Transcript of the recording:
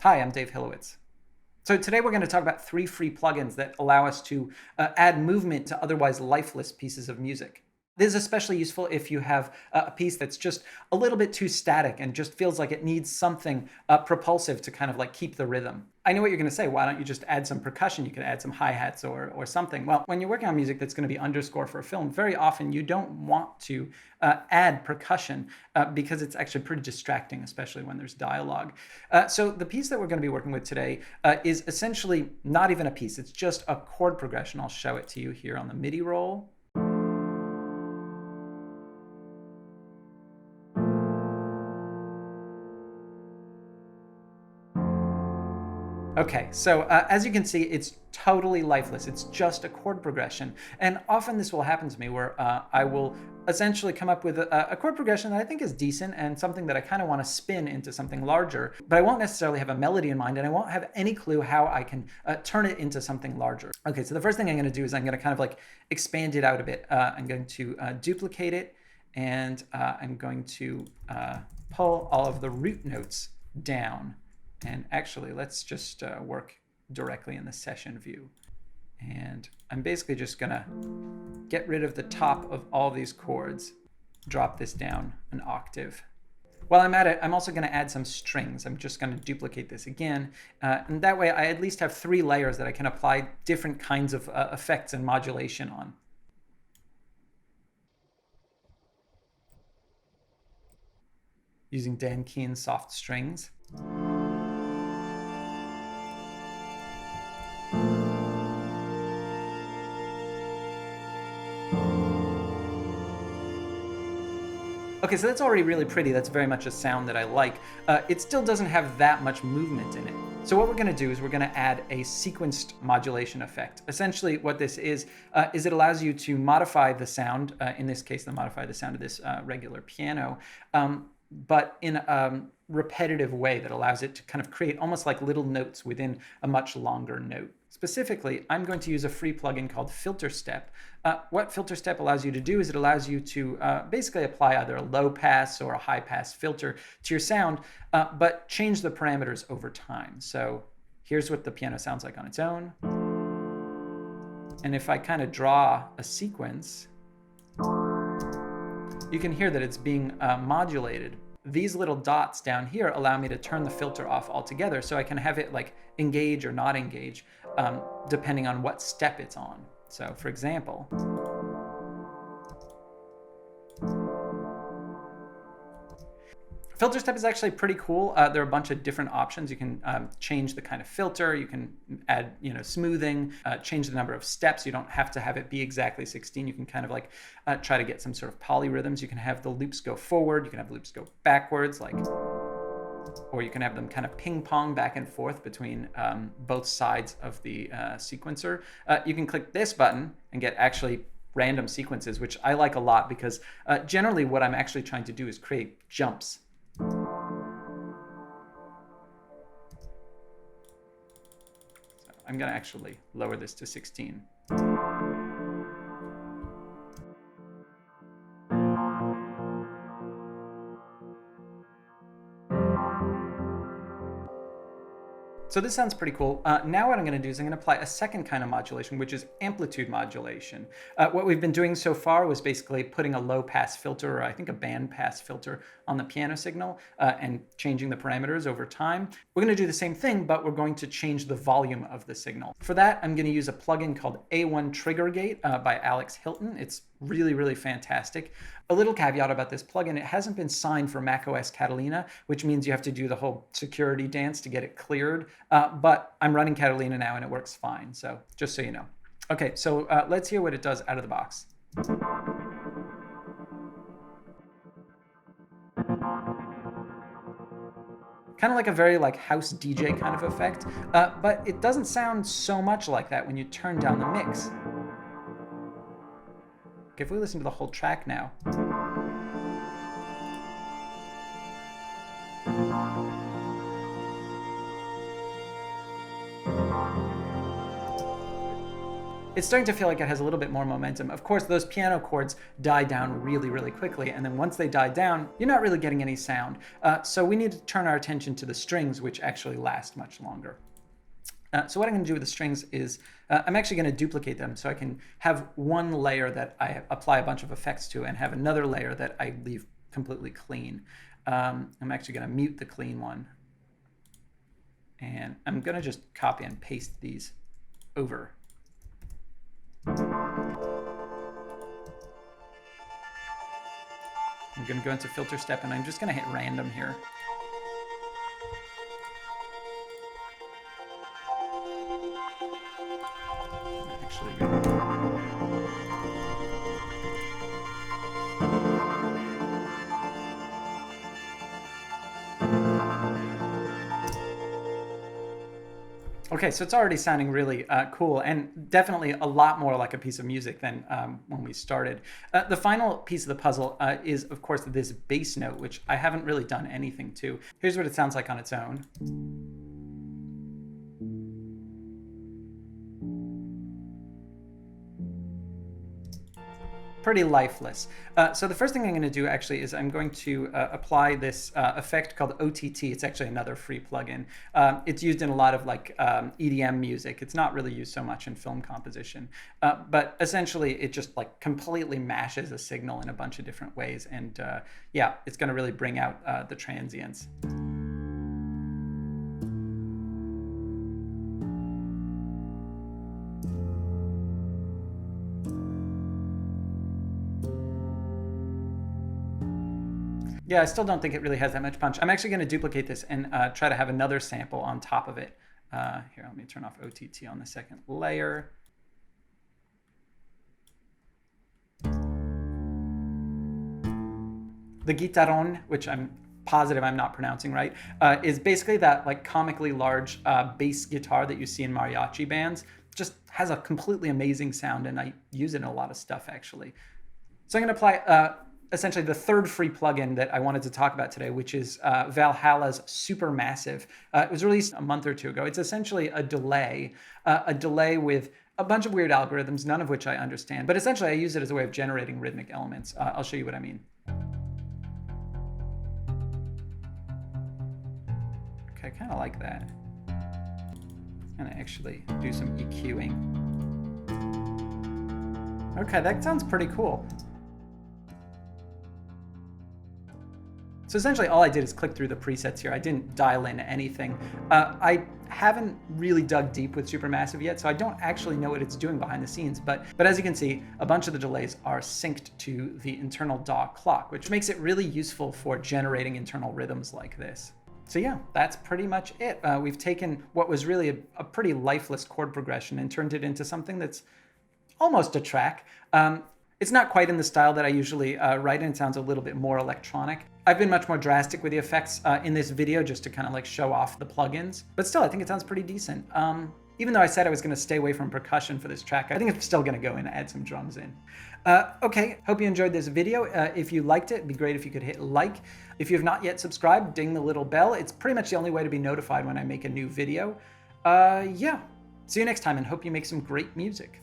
Hi, I'm Dave Hilowitz. So today we're going to talk about 3 free plugins that allow us to add movement to otherwise lifeless pieces of music. This is especially useful if you have a piece that's just a little bit too static and just feels like it needs something propulsive to kind of like keep the rhythm. I know what you're going to say. Why don't you just add some percussion? You could add some hi-hats or something. Well, when you're working on music that's going to be underscore for a film, very often you don't want to add percussion because it's actually pretty distracting, especially when there's dialogue. So the piece that we're going to be working with today is essentially not even a piece. It's just a chord progression. I'll show it to you here on the MIDI roll. Okay, so as you can see, it's totally lifeless. It's just a chord progression. And often this will happen to me where I will essentially come up with a chord progression that I think is decent and something that I kind of want to spin into something larger, but I won't necessarily have a melody in mind and I won't have any clue how I can turn it into something larger. Okay, so the first thing I'm going to do is I'm going to kind of like expand it out a bit. I'm going to duplicate it and I'm going to pull all of the root notes down. And actually, let's just work directly in the session view. And I'm basically just gonna get rid of the top of all these chords, drop this down an octave. While I'm at it, I'm also gonna add some strings. I'm just gonna duplicate this again. And that way I at least have 3 layers that I can apply different kinds of effects and modulation on. Using Dan Keen's soft strings. Okay, so that's already really pretty. That's very much a sound that I like. It still doesn't have that much movement in it. So what we're going to do is we're going to add a sequenced modulation effect. Essentially what this is it allows you to modify the sound, in this case, modify the sound of this regular piano, but in a repetitive way that allows it to kind of create almost like little notes within a much longer note. Specifically, I'm going to use a free plugin called filterstep. What filterstep allows you to do is it allows you to basically apply either a low pass or a high pass filter to your sound, but change the parameters over time. So here's what the piano sounds like on its own. And if I kind of draw a sequence, you can hear that it's being modulated. These little dots down here allow me to turn the filter off altogether so I can have it like engage or not engage depending on what step it's on. So for example, filter step is actually pretty cool. There are a bunch of different options. You can change the kind of filter. You can add, smoothing, change the number of steps. You don't have to have it be exactly 16. You can kind of like try to get some sort of polyrhythms. You can have the loops go forward. You can have loops go backwards, or you can have them kind of ping pong back and forth between both sides of the sequencer. You can click this button and get actually random sequences, which I like a lot because generally what I'm actually trying to do is create jumps. So I'm going to actually lower this to 16. So this sounds pretty cool. Now what I'm going to do is I'm going to apply a second kind of modulation, which is amplitude modulation. What we've been doing so far was basically putting a low pass filter, or I think a band pass filter, on the piano signal and changing the parameters over time. We're going to do the same thing, but we're going to change the volume of the signal. For that, I'm going to use a plugin called A1 Trigger Gate by Alex Hilton. It's really, really fantastic. A little caveat about this plugin, it hasn't been signed for macOS Catalina, which means you have to do the whole security dance to get it cleared. But I'm running Catalina now and it works fine. So just so you know. Okay, so let's hear what it does out of the box. Kind of like a very house DJ kind of effect, but it doesn't sound so much like that when you turn down the mix. If we listen to the whole track now. it's starting to feel like it has a little bit more momentum. Of course, those piano chords die down really, really quickly. And then once they die down, you're not really getting any sound. So we need to turn our attention to the strings, which actually last much longer. So what I'm going to do with the strings is I'm actually going to duplicate them so I can have one layer that I apply a bunch of effects to and have another layer that I leave completely clean. I'm actually going to mute the clean one. And I'm going to just copy and paste these over. I'm going to go into filter step and I'm just going to hit random here. Actually, okay, so it's already sounding really cool and definitely a lot more like a piece of music than when we started. The final piece of the puzzle is, of course, this bass note, which I haven't really done anything to. Here's what it sounds like on its own. Pretty lifeless. So the first thing I'm going to do actually is I'm going to apply this effect called OTT. It's actually another free plugin. It's used in a lot of like EDM music. It's not really used so much in film composition. But essentially it just like completely mashes a signal in a bunch of different ways. And yeah, it's going to really bring out the transients. Yeah, I still don't think it really has that much punch. I'm actually going to duplicate this and try to have another sample on top of it. Here, let me turn off OTT on the second layer. The guitarrón, which I'm positive I'm not pronouncing right, is basically that like comically large bass guitar that you see in mariachi bands. Just has a completely amazing sound, and I use it in a lot of stuff actually. So I'm going to apply essentially the third free plugin that I wanted to talk about today, which is Valhalla's Supermassive. It was released a month or two ago. It's essentially a delay with a bunch of weird algorithms, none of which I understand. But essentially, I use it as a way of generating rhythmic elements. I'll show you what I mean. Okay, I kind of like that. I'm gonna actually do some EQing. Okay, that sounds pretty cool. So essentially all I did is click through the presets here. I didn't dial in anything. I haven't really dug deep with Supermassive yet, so I don't actually know what it's doing behind the scenes, but as you can see, a bunch of the delays are synced to the internal DAW clock, which makes it really useful for generating internal rhythms like this. So yeah, that's pretty much it. We've taken what was really a pretty lifeless chord progression and turned it into something that's almost a track. It's not quite in the style that I usually write in. It sounds a little bit more electronic. I've been much more drastic with the effects in this video just to kind of like show off the plugins. But still, I think it sounds pretty decent. Even though I said I was going to stay away from percussion for this track, I think I'm still going to go in and add some drums in. Okay, hope you enjoyed this video. If you liked it, it'd be great if you could hit like. If you have not yet subscribed, ding the little bell. It's pretty much the only way to be notified when I make a new video. Yeah, see you next time and hope you make some great music.